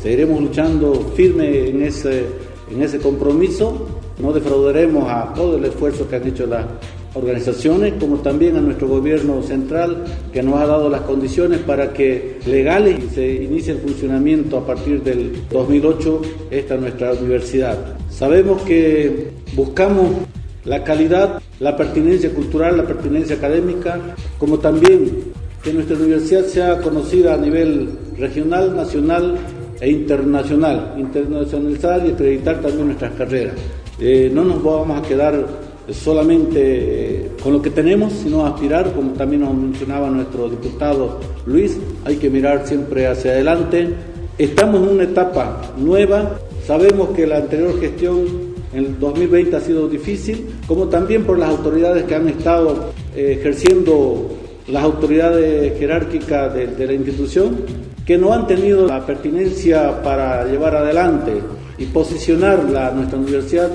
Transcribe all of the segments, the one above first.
seguiremos luchando firme en ese compromiso. No defraudaremos a todo el esfuerzo que han hecho las organizaciones, como también a nuestro gobierno central, que nos ha dado las condiciones para que legales se inicie el funcionamiento a partir del 2008 esta nuestra universidad. Sabemos que buscamos la calidad, la pertinencia cultural, la pertinencia académica, como también que nuestra universidad sea conocida a nivel regional, nacional e internacional, internacionalizar y acreditar también nuestras carreras. No nos vamos a quedar solamente con lo que tenemos, sino aspirar, como también nos mencionaba nuestro diputado Luis, hay que mirar siempre hacia adelante. Estamos en una etapa nueva, sabemos que la anterior gestión en el 2020 ha sido difícil, como también por las autoridades que han estado ejerciendo las autoridades jerárquicas de la institución, que no han tenido la pertinencia para llevar adelante y posicionar nuestra universidad.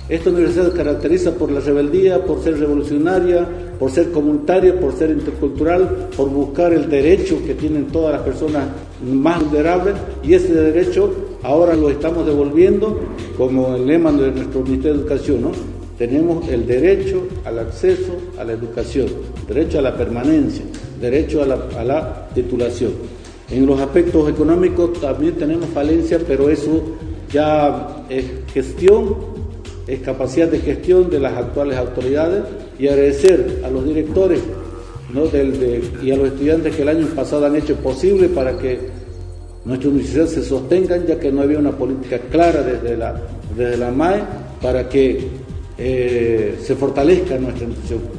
Esta universidad se caracteriza por la rebeldía, por ser revolucionaria, por ser comunitaria, por ser intercultural, por buscar el derecho que tienen todas las personas más vulnerables, y ese derecho ahora lo estamos devolviendo como el lema de nuestro Ministerio de Educación, ¿no? Tenemos el derecho al acceso a la educación, derecho a la permanencia, derecho a la titulación. En los aspectos económicos también tenemos falencia, pero eso ya es gestión, es capacidad de gestión de las actuales autoridades, y agradecer a los directores, ¿no? y a los estudiantes que el año pasado han hecho posible para que nuestra universidad se sostenga, ya que no había una política clara desde la MAE para que se fortalezca nuestra institución.